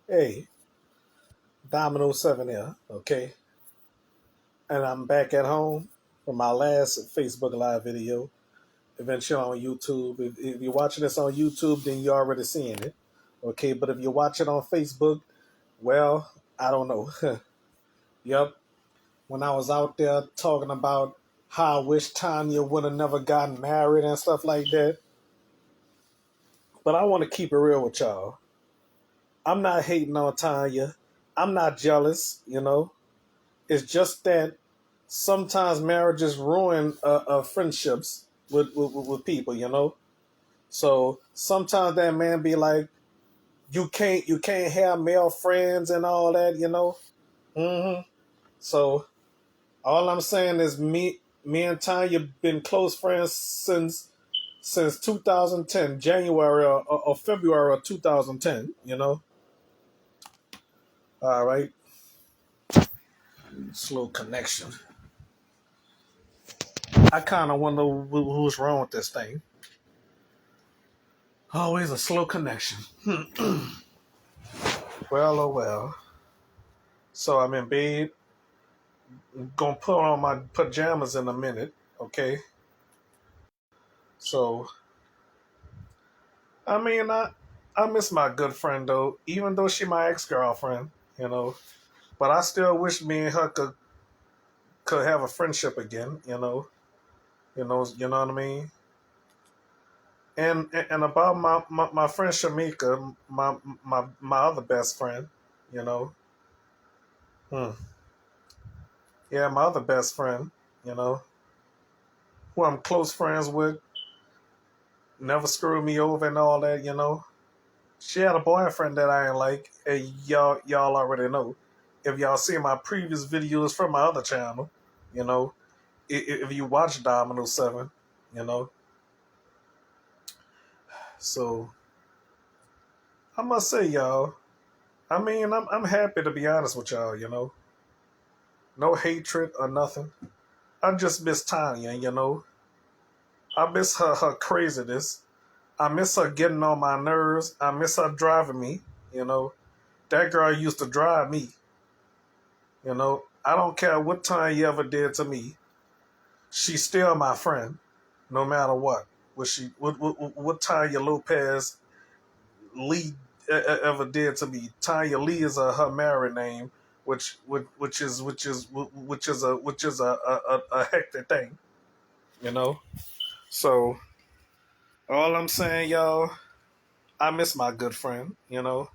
Hey, Domino 7 here, okay? And I'm back at home from my last Facebook Live video, eventually on YouTube. If you're watching this on YouTube, then you're already seeing it, okay? But if you watch it on Facebook, well, I don't know. Yep, when I was out there talking about how I wish Tanya would have never gotten married and stuff like that. But I want to keep it real with y'all. I'm not hating on Tanya. I'm not jealous. It's just that sometimes marriages ruin friendships with people. So sometimes that man be like, you can't have male friends and all that. hmm So all I'm saying is me and Tanya been close friends since 2010, January or February of 2010. All right, slow connection. I kind of wonder who's wrong with this thing. Always a slow connection. Well, oh well. So I'm in bed. Gonna put on my pajamas in a minute. Okay. So I miss my good friend though, even though she my ex girlfriend. You know, but I still wish me and her could have a friendship again. You know what I mean. And about my friend Shamika, my other best friend. You know. Hmm. Yeah, my other best friend. You know, who I'm close friends with, never screwed me over and all that. She had a boyfriend that I ain't like, and y'all already know. If y'all see my previous videos from my other channel, you know, if you watch Domino 7, you know. So I must say, y'all, I'm happy to be honest with y'all. No hatred or nothing. I just miss Tanya. I miss her craziness. I miss her getting on my nerves. I miss her driving me. You know, that girl used to drive me. I don't care what time you ever did to me. She's still my friend, no matter what. What Tanya Lopez Lee ever did to me? Tanya Lee is her married name, which is a hectic thing. You know. So all I'm saying, y'all, I miss my good friend. Even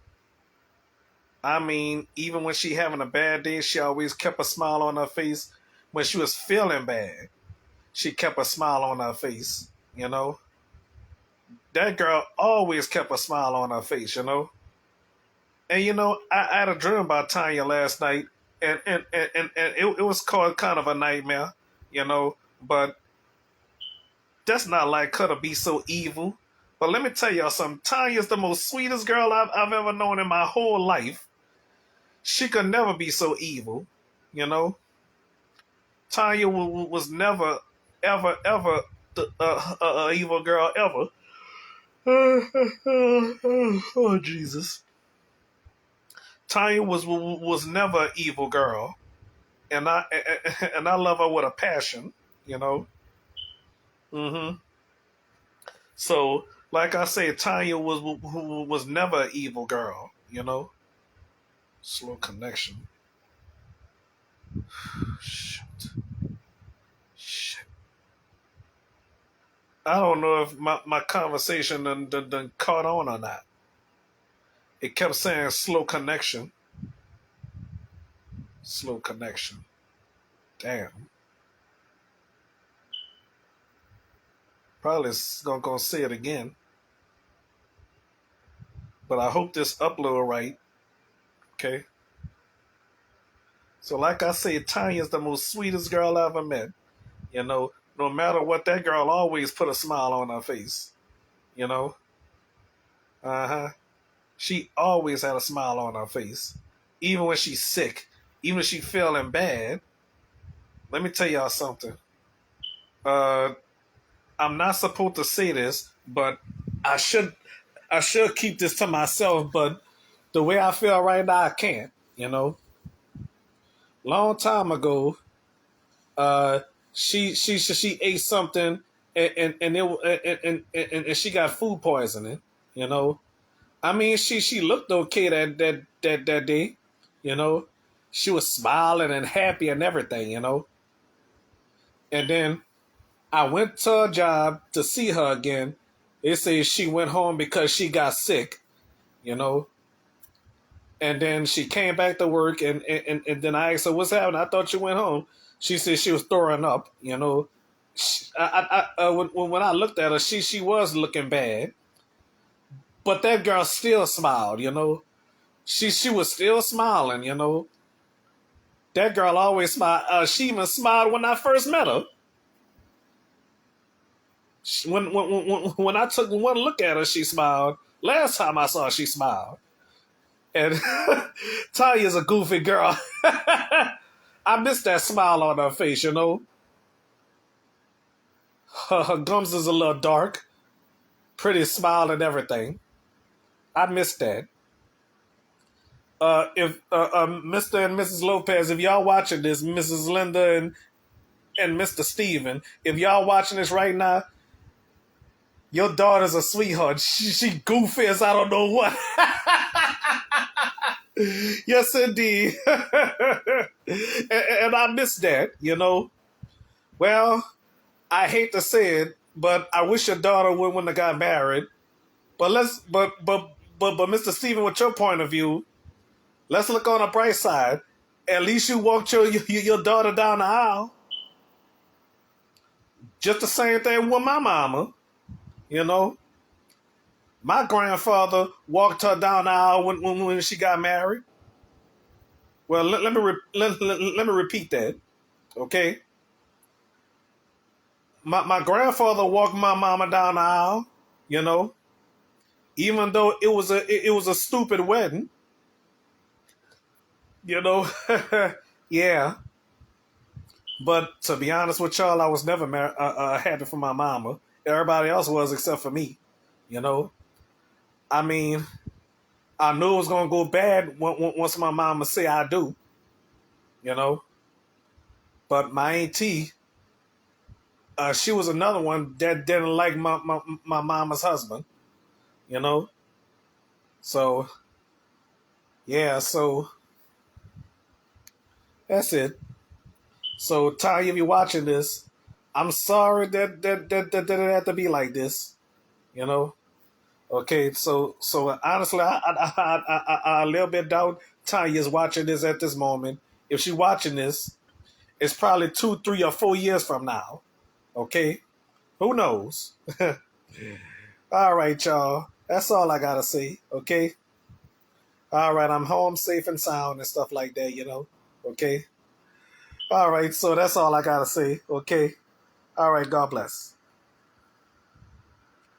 when she having a bad day, she always kept a smile on her face. When she was feeling bad, she kept a smile on her face. You know, that girl always kept a smile on her face. And I had a dream about Tanya last night, and it was called kind of a nightmare. But that's not like her to be so evil. But let me tell y'all something. Tanya's the most sweetest girl I've ever known in my whole life. She could never be so evil. You know, Tanya was never, ever, ever a evil girl ever. Oh Jesus! Tanya was never an evil girl, and I love her with a passion. You know. hmm So, like I said, Tanya was never an evil girl. Slow connection. Shit. Shit. I don't know if my conversation done caught on or not. It kept saying slow connection. Slow connection. Damn. Probably gonna say it again. But I hope this upload right. Okay. So like I said, Tanya's the most sweetest girl I ever met. No matter what, that girl always put a smile on her face. You know? Uh-huh. She always had a smile on her face. Even when she's sick. Even if she's feeling bad. Let me tell y'all something. Uh I'm not supposed to say this, but I should keep this to myself, but The way I feel right now, I can't. You know, long time ago, uh, she ate something and she got food poisoning. You know, I mean, she looked okay that day. You know, she was smiling and happy and everything. You know, and then I went to her job to see her again. They say she went home because she got sick. You know, and then she came back to work, and then I asked her, "What's happening? I thought you went home." She said she was throwing up. You know, when I looked at her, she was looking bad, but that girl still smiled. You know, she was still smiling. You know, that girl always smiled. She even smiled when I first met her. When I took one look at her, she smiled. Last time I saw her, she smiled. And Tanya's a goofy girl. I miss that smile on her face, you know. Her gums is a little dark, pretty smile and everything. I miss that. If Mr. and Mrs. Lopez, if y'all watching this, Mrs. Linda and Mr. Steven, if y'all watching this right now, your daughter's a sweetheart. She goofy as I don't know what. Yes, indeed. And I miss that, you know. Well, I hate to say it, but I wish your daughter wouldn't have got married. But Mr. Steven, with your point of view, let's look on the bright side. At least you walked your daughter down the aisle. Just the same thing with my mama, you know. My grandfather walked her down the aisle when she got married. Well, let me repeat that, okay? My grandfather walked my mama down the aisle, you know, even though it was a stupid wedding, you know. Yeah. But to be honest with y'all, I was never happy for my mama. Everybody else was except for me, you know. I mean, I knew it was gonna go bad once my mama say I do, you know. But my auntie, she was another one that didn't like my mama's husband, you know. So yeah, so that's it. So Tanya, if you're watching this, I'm sorry that it had to be like this, you know. Okay, so honestly, I a little bit doubt Tanya's watching this at this moment. If she's watching this, it's probably 2, 3, or 4 years from now. Okay, who knows? All right, y'all. That's all I gotta say. Okay. All right, I'm home safe and sound and stuff like that. You know. Okay. All right, so that's all I gotta say. Okay. All right, God bless.